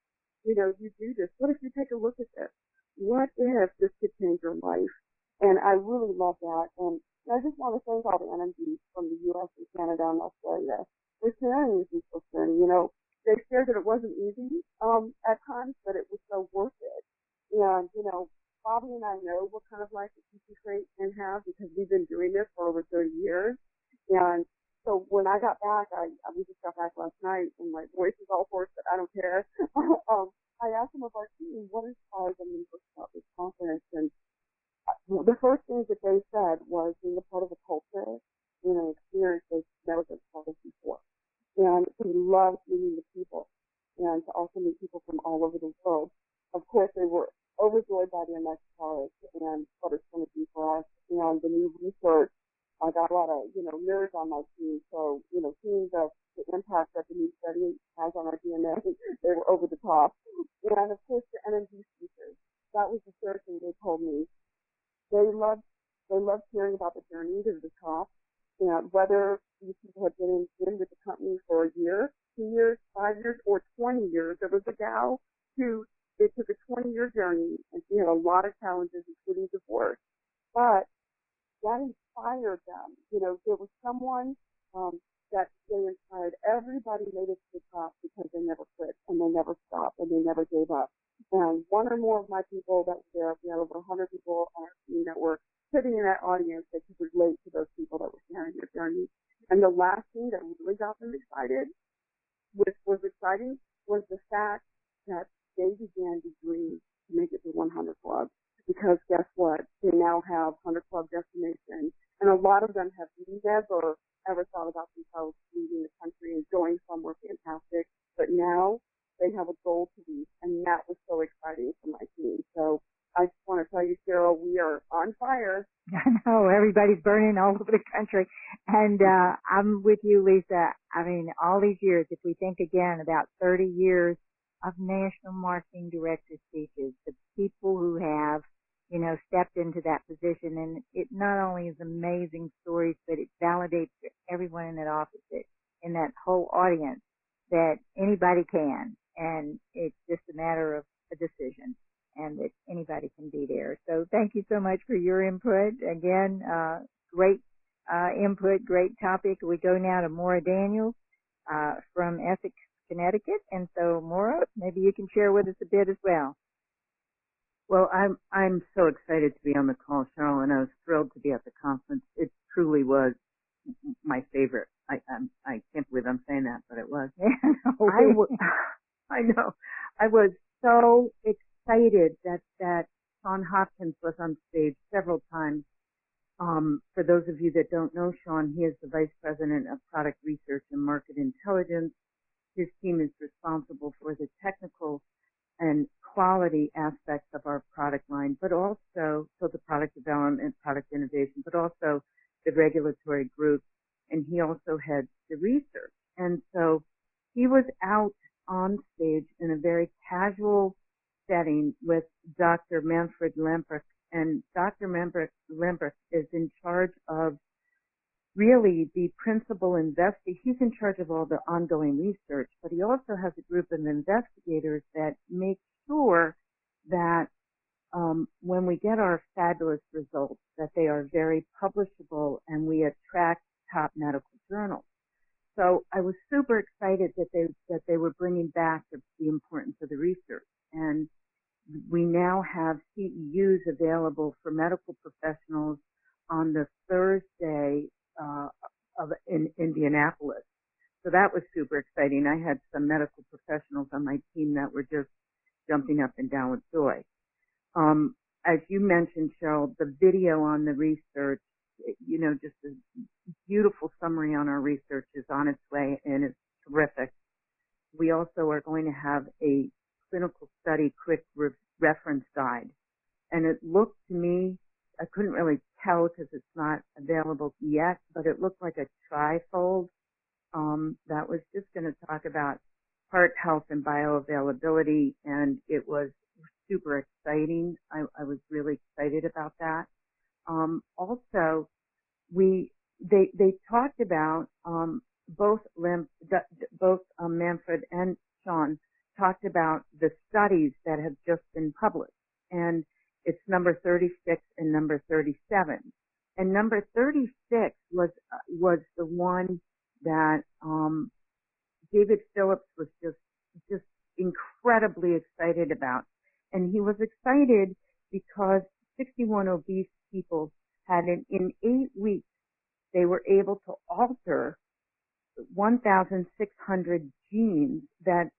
[SPEAKER 5] you do this? What if you take a look at this? What if this could change your life? And I really love that. And I just want to thank all the NMDs from the U.S. and Canada and Australia for sharing this useful journey. They shared that it wasn't easy at times, but it was so worth it. And, Bobby and I know what kind of life that you can create and have because we've been doing this for over 30 years. And so when I got back, we just got back last night and my voice is all hoarse, but I don't care. I asked them of our team, what inspired them to first about this conference? And the first thing that they said was being a part of a culture, an experience they've never been part of before. And we loved meeting the people and to also meet people from all over the world. Of course, they were overjoyed by the MX college and what it's going to do for us and the new research. I got a lot of, nerds on my team. So, seeing the impact that the new study has on our DNA, they were over the top. And of course, the NMD speakers. That was the third thing they told me. They loved hearing about the journey to the top. And whether these people had been in with the company for a year, 2 years, 5 years, or 20 years. There was a gal who, it took a 20-year journey, and she had a lot of challenges, including divorce. But that inspired them. There was someone that they inspired. Everybody made it to the top because they never quit, and they never stopped, and they never gave up. And one or more of my people that were there, we had over 100 people on our team that were sitting in that audience that could relate to those people that were sharing their journey. And the last thing that really got them excited, which was exciting, was the fact that they began to dream to make it to 100 Club. Because guess what? They now have 100 Club destinations. And a lot of them have never, ever thought about themselves leaving the country and going somewhere fantastic. But now they have a goal to reach. And that was so exciting for my team. So I just want to tell you, Cheryl, we are on fire.
[SPEAKER 1] I know, everybody's burning all over the country. And I'm with you, Lisa. I mean, all these years, if we think again about 30 years of national marketing director speeches, the people who have, stepped into that position, and it not only is amazing stories, but it validates for everyone in that office, in that whole audience, that anybody can. And it's just a matter of a decision, and that anybody can be there. So thank you so much for your input. Again, great input, great topic. We go now to Maura Daniels from Essex, Connecticut. And so, Maura, maybe you can share with us a bit as well.
[SPEAKER 2] Well, I'm so excited to be on the call, Cheryl, and I was thrilled to be at the conference. It truly was my favorite. I can't believe I'm saying that, but it was. I know. I was so excited that Sean Hopkins was on stage several times. For those of you that don't know Sean, he is the Vice President of Product Research and Market Intelligence. His team is responsible for the technical and quality aspects of our product line, but also, so the product development, product innovation, but also the regulatory group. And he also heads the research. And so he was out on stage in a very casual setting with Dr. Manfred Lemperk, and Dr. Lemperk is in charge of really the principal investigator. He's in charge of all the ongoing research, but he also has a group of investigators that make sure that when we get our fabulous results, that they are very publishable and we attract top medical journals. So I was super excited that they were bringing back the importance of the research, and we now have CEUs available for medical professionals on the Thursday in Indianapolis. So that was super exciting. I had some medical professionals on my team that were just jumping up and down with joy. As you mentioned, Cheryl, the video on the research, just a beautiful summary on our research is on its way, and it's terrific. We also are going to have a clinical study quick reference guide. And it looked to me, I couldn't really tell because it's not available yet, but it looked like a trifold that was just going to talk about heart health and bioavailability, and it was super exciting. I was really excited about that. Also, they talked about both Manfred and Sean talked about the studies that have just been published, and it's number 36 and number 37. And number 36 was the one that David Phillips was just incredibly excited about. And he was excited because 61 obese people had in 8 weeks, they were able to alter 1,600 genes that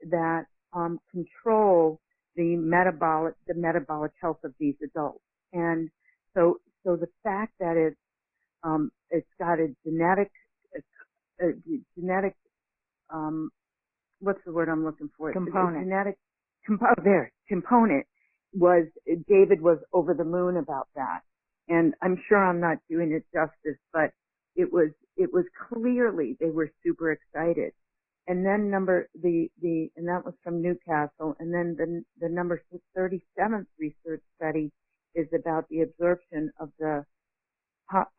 [SPEAKER 2] control the metabolic health of these adults. And so the fact that it's got a genetic what's the word I'm looking for?
[SPEAKER 1] Component.
[SPEAKER 2] Genetic component David was over the moon about that. And I'm sure I'm not doing it justice, but it was clearly they were super excited. And then and that was from Newcastle. And then the number 37th research study is about the absorption of the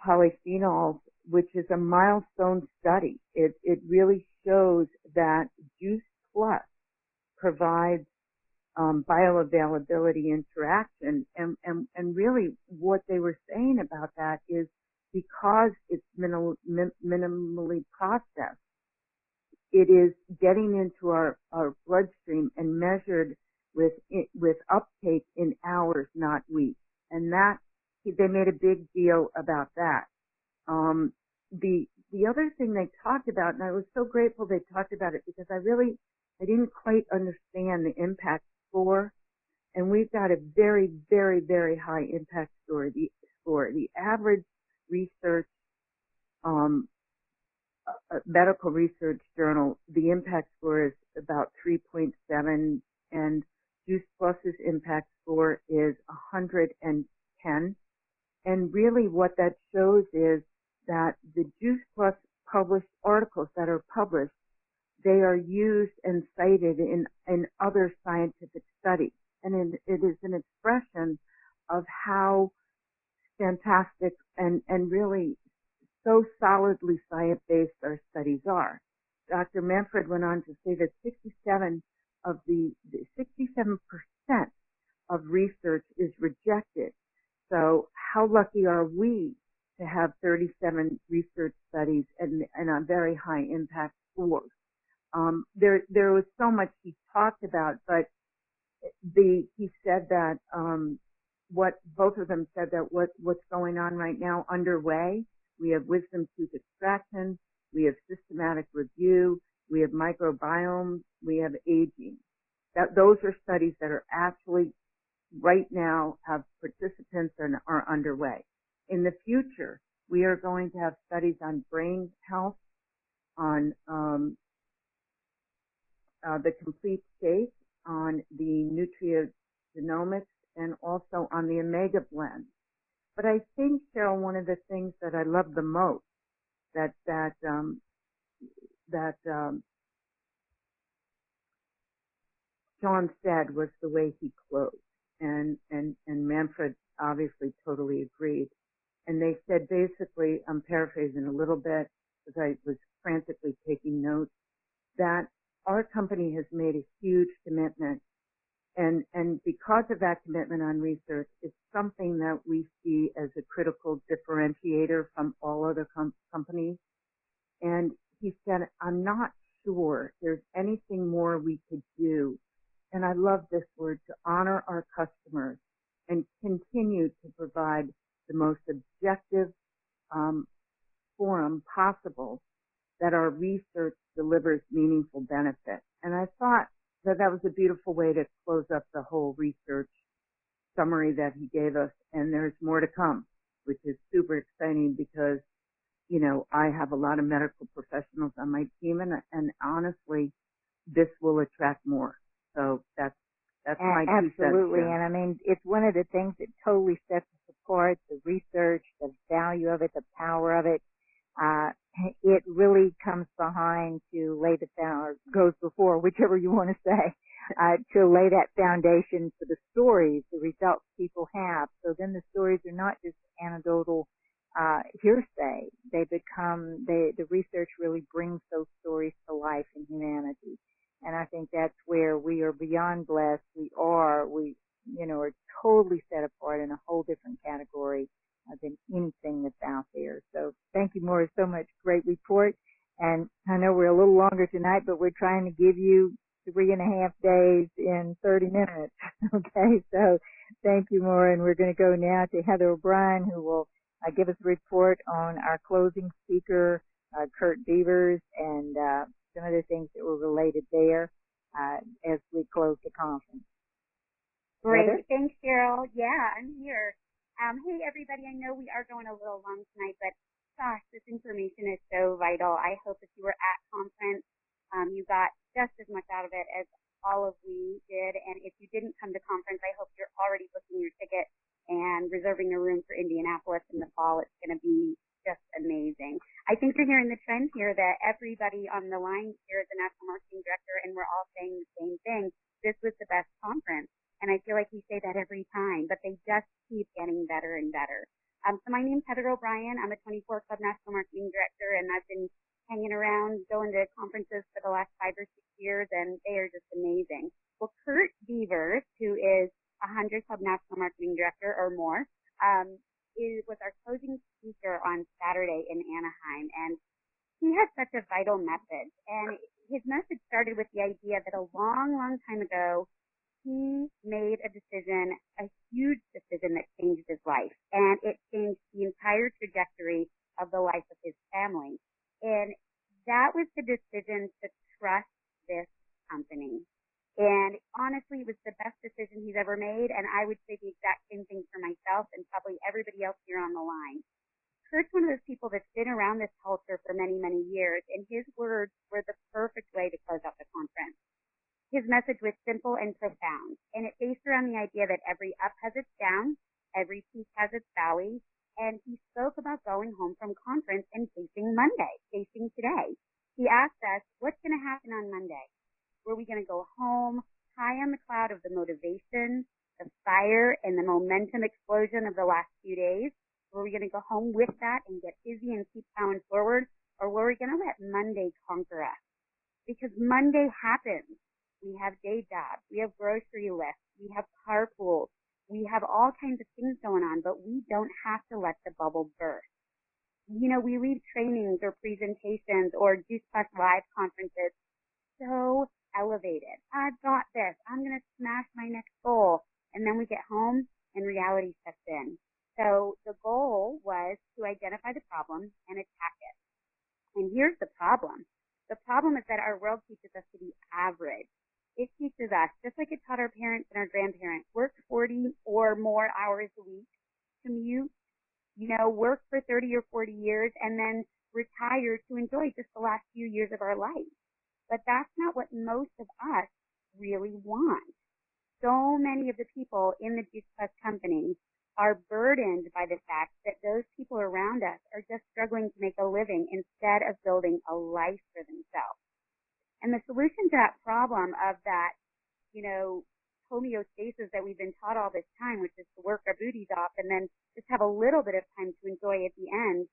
[SPEAKER 2] polyphenols, which is a milestone study. It really shows that Juice Plus provides bioavailability interaction, and really what they were saying about that is because it's minimally processed, it is getting into our bloodstream and measured with uptake in hours, not weeks. And that they made a big deal about that. The other thing they talked about, and I was so grateful they talked about it because I didn't quite understand the impact score, and we've got a very, very, very high impact score. The average research medical research journal, the impact score is about 3.7, and Juice Plus's impact score is 110. And really what that shows is that the Juice Plus published articles that are published, they are used and cited in other scientific studies. And it is an expression of how fantastic and really so solidly science-based our studies are. Dr. Manfred went on to say that 67% of research is rejected. So how lucky are we to have 37 research studies and a very high impact scores? There was so much he talked about, but he said that both of them said that what's going on right now underway. We have wisdom tooth extraction, we have systematic review, we have microbiome, we have aging. Those are studies that are actually right now have participants and are underway. In the future, we are going to have studies on brain health, on the complete state, on the nutriogenomics, and also on the omega blend. But I think, Cheryl, one of the things that I love the most that Sean said was the way he closed. And Manfred obviously totally agreed. And they said basically, I'm paraphrasing a little bit because I was frantically taking notes, that our company has made a huge commitment. And because of that commitment on research, it's something that we see as a critical differentiator from all other companies. And he said, I'm not sure there's anything more we could do. And I love this word, to honor our customers and continue to provide the most objective forum possible that our research delivers meaningful benefit. And I thought that was a beautiful way to close up the whole research summary that he gave us. And there's more to come, which is super exciting because, you know, I have a lot of medical professionals on my team, and honestly, this will attract more. So that's my 2 cents.
[SPEAKER 1] Absolutely. And I mean, it's one of the things that totally sets us apart, the research, the value of it, the power of it. It really comes behind to lay the or goes before, whichever you want to say, to lay that foundation for the stories, the results people have. So then the stories are not just anecdotal hearsay. They become, the research really brings those stories to life in humanity. And I think that's where we are beyond blessed. We are totally set apart in a whole different category than anything that's out there. So thank you, Maura, so much. Great report. And I know we're a little longer tonight, but we're trying to give you 3.5 days in 30 minutes. Okay. So thank you, Maura. And we're going to go now to Heather O'Brien, who will give us a report on our closing speaker, Kurt Beavers, and some of the things that were related there as we close the conference.
[SPEAKER 6] Great.
[SPEAKER 1] Heather?
[SPEAKER 6] Thanks, Cheryl. Yeah, I'm here. Hey, everybody. I know we are going a little long tonight, but gosh, this information is so vital. I hope if you were at conference, you got just as much out of it as all of we did. And if you didn't come to conference, I hope you're already booking your ticket and reserving a room for Indianapolis in the fall. It's going to be just amazing. I think you're hearing the trend here that everybody on the line here is a national marketing director, and we're all saying the same thing. This was the best conference. And I feel like we say that every time, but they just keep getting better and better. So my name's Heather O'Brien. I'm a 24 Club National Marketing Director, and I've been hanging around, going to conferences for the last 5 or 6 years, and they are just amazing. Well, Kurt Beavers, who is a 100 Club National Marketing Director or more, was our closing speaker on Saturday in Anaheim, and he had such a vital message. And his message started with the idea that a long, long time ago, he made a decision, a huge decision that changed his life, and it changed the entire trajectory of the life of his family. And that was the decision to trust this company. And honestly, it was the best decision he's ever made, and I would say the exact same thing for myself and probably everybody else here on the line. Kurt's one of those people that's been around this culture for many, many years, and his words were the perfect way to close out the conference. His message was simple and profound, and it based around the idea that every up has its down, every peak has its valley, and he spoke about going home from conference and facing Monday, facing today. He asked us, what's going to happen on Monday? Were we going to go home high on the cloud of the motivation, the fire, and the momentum explosion of the last few days? Were we going to go home with that and get busy and keep plowing forward? Or were we going to let Monday conquer us? Because Monday happens. We have day jobs, we have grocery lists, we have carpools, we have all kinds of things going on, but we don't have to let the bubble burst. You know, we leave trainings or presentations or Juice Plus Live conferences so elevated. I've got this. I'm going to smash my next goal. And then we get home and reality steps in. So the goal was to identify the problem and attack it. And here's the problem. The problem is that our world teaches us to be average. It teaches us, just like it taught our parents and our grandparents, work 40 or more hours a week, commute, work for 30 or 40 years, and then retire to enjoy just the last few years of our life. But that's not what most of us really want. So many of the people in the Juice Plus company are burdened by the fact that those people around us are just struggling to make a living instead of building a life for themselves. And the solution to that problem of that homeostasis that we've been taught all this time, which is to work our booties off and then just have a little bit of time to enjoy at the end.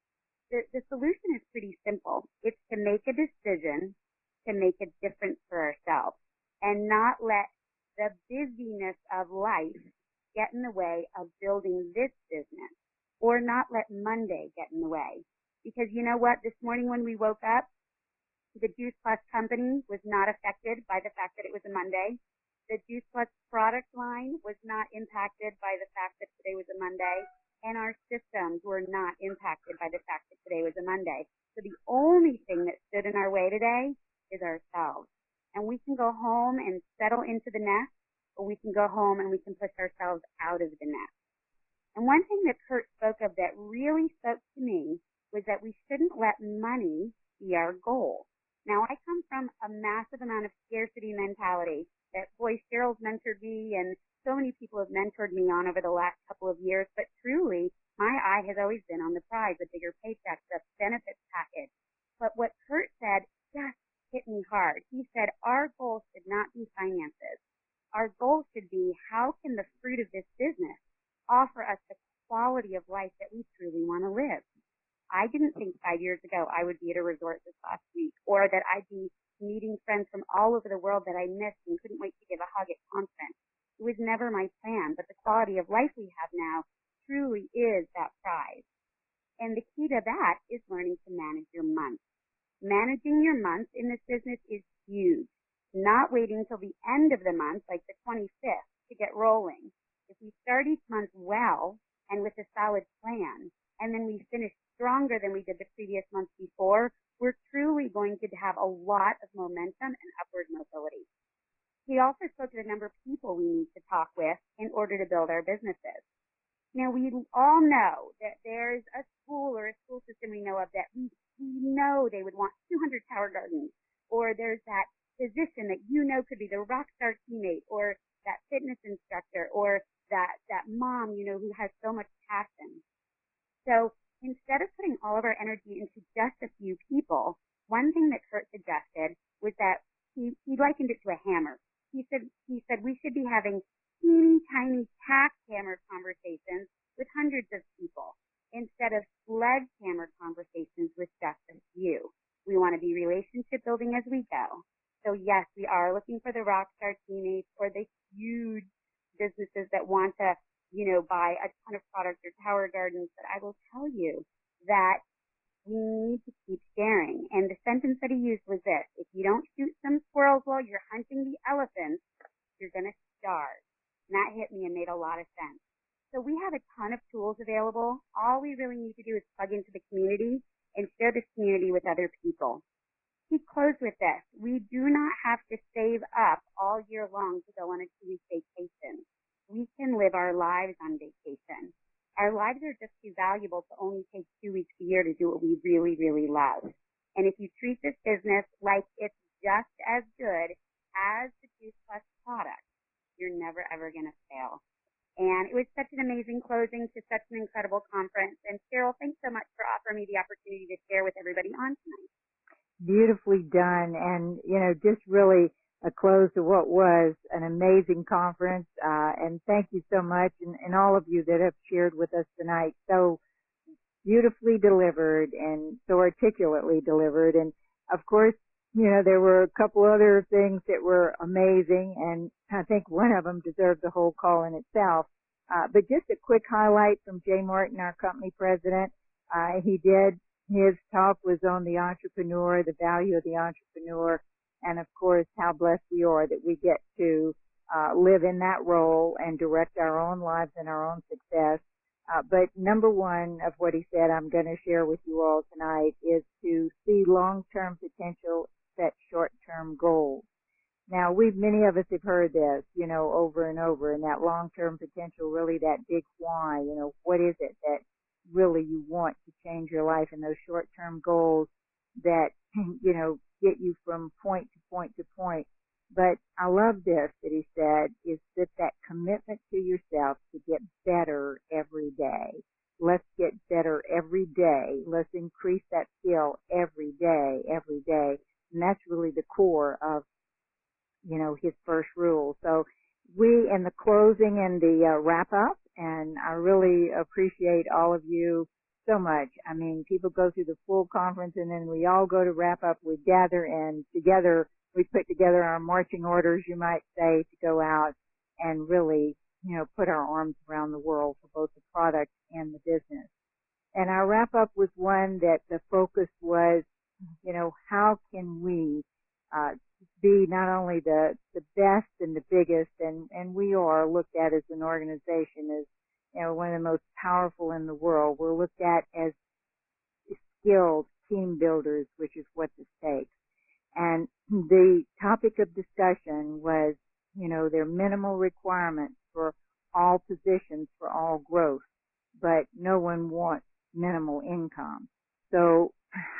[SPEAKER 6] The solution is pretty simple. It's to make a decision to make a difference for ourselves and not let the busyness of life get in the way of building this business, or not let Monday get in the way. Because you know what? This morning when we woke up, the Juice Plus company was not affected by the fact that it was a Monday. The Juice Plus product line was not impacted by the fact that today was a Monday. And our systems were not impacted by the fact that today was a Monday. So the only thing that stood in our way today is ourselves. And we can go home and settle into the nest, or we can go home and we can push ourselves out of the nest. And one thing that Kurt spoke of that really spoke to me was that we shouldn't let money be our goal. Now, I come from a massive amount of scarcity mentality that, boy, Cheryl's mentored me, and so many people have mentored me on over the last couple of years, but truly, my eye has always been on the prize, the bigger paycheck, the benefits package. But what Kurt said just hit me hard. He said, our goal should not be finances. Our goal should be, how can the fruit of this business offer us the quality of life that we truly want to live? I didn't think 5 years ago I would be at a resort this last week, or that I'd be meeting friends from all over the world that I missed and couldn't wait to give a hug at conference. It was never my plan, but the quality of life we have now truly is that prize. And the key to that is learning to manage your months. Managing your months in this business is huge. Not waiting till the end of the month, like the 25th, to get rolling. If we start each month well and with a solid plan, and then we finish stronger than we did the previous month before, we're truly going to have a lot of momentum and upward mobility. He also spoke to the number of people we need to talk with in order to build our businesses. Now, we all know that there's a school or a school system we know of that we know they would want 200 tower gardens, or there's that physician that you know could be the rock star teammate, or that fitness instructor, or that mom, who has so much passion. So instead of putting all of our energy into just a few people, one thing that Kurt suggested was that he likened it to a hammer. He said we should be having teeny tiny tackhammer conversations with hundreds of people instead of sledgehammer conversations with just a few. We want to be relationship building as we go. So yes, we are looking for the rock star teammates or the huge businesses that want to, buy a ton of products or tower gardens. But I will tell you that we need to keep sharing. And the sentence that he used was this: if you don't shoot some squirrels while you're hunting the elephants, you're going to starve. And that hit me and made a lot of sense. So we have a ton of tools available. All we really need to do is plug into the community and share this community with other people. He closed with this: we do not have to save up all year long to go on a 2-week vacation. We can live our lives on vacation. Our lives are just too valuable to only take 2 weeks a year to do what we really, really love. And if you treat this business like it's just as good as the Juice Plus product, you're never, ever going to fail. And it was such an amazing closing to such an incredible conference. And Cheryl, thanks so much for offering me the opportunity to share with everybody on tonight.
[SPEAKER 1] Beautifully done, and just really a close to what was an amazing conference, and thank you so much, and all of you that have shared with us tonight. So beautifully delivered and so articulately delivered. And of course, there were a couple other things that were amazing, and I think one of them deserves a whole call in itself. But just a quick highlight from Jay Martin, our company president. His talk was on the entrepreneur, the value of the entrepreneur, and of course how blessed we are that we get to live in that role and direct our own lives and our own success. But number one of what he said I'm going to share with you all tonight is to see long-term potential, set short-term goals. Now, many of us have heard this, over and over, and that long-term potential, really that big why, what is it that really you want to change your life, and those short-term goals that, get you from point to point to point. But I love this that he said is that commitment to yourself to get better every day. Let's get better every day. Let's increase that skill every day. And that's really the core of his first rule. So we, in the closing and the wrap up, and I really appreciate all of you so much. I mean, people go through the full conference and then we all go to wrap up. We gather and together we put together our marching orders, you might say, to go out and really, put our arms around the world for both the product and the business. And our wrap up was one that the focus was, how can we be not only the best and the biggest, and we are looked at as an organization as one of the most powerful in the world. We're looked at as skilled team builders, which is what this takes. And the topic of discussion was, there are minimal requirements for all positions, for all growth, but no one wants minimal income. So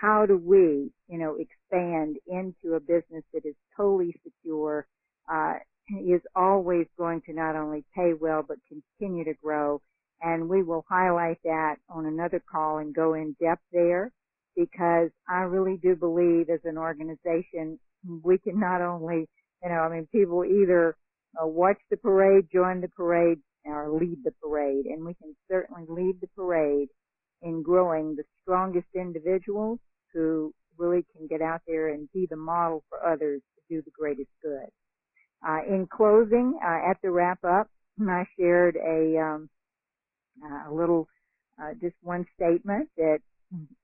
[SPEAKER 1] how do we, expand into a business that is totally secure, is always going to not only pay well, but continue to grow. And we will highlight that on another call and go in depth there, because I really do believe as an organization, we can not only, people either watch the parade, join the parade, or lead the parade. And we can certainly lead the parade in growing the strongest individuals who really can get out there and be the model for others to do the greatest good. In closing, at the wrap up, I shared a little, just one statement that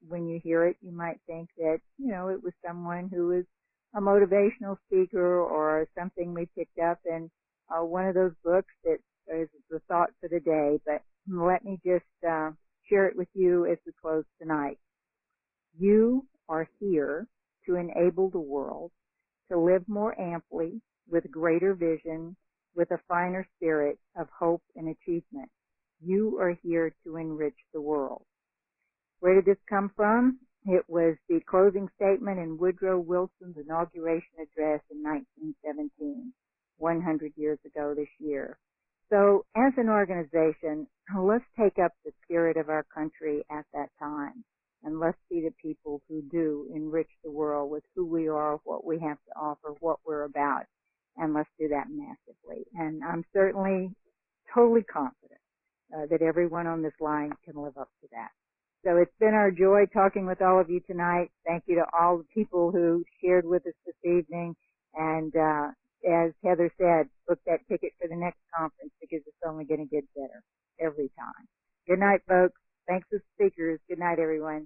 [SPEAKER 1] when you hear it, you might think that, it was someone who is a motivational speaker or something we picked up in one of those books that is the thought for the day. But let me just share it with you as we close tonight. You are here to enable the world to live more amply, with greater vision, with a finer spirit of hope and achievement. You are here to enrich the world. Where did this come from? It was the closing statement in Woodrow Wilson's inauguration address in 1917, 100 years ago this year. So as an organization, let's take up the spirit of our country at that time, and let's be the people who do enrich the world with who we are, what we have to offer, what we're about, and let's do that massively. And I'm certainly totally confident that everyone on this line can live up to that. So it's been our joy talking with all of you tonight. Thank you to all the people who shared with us this evening. And as Heather said, book that ticket for the next conference, because it's only going to get better every time. Good night, folks. Thanks to the speakers. Good night, everyone.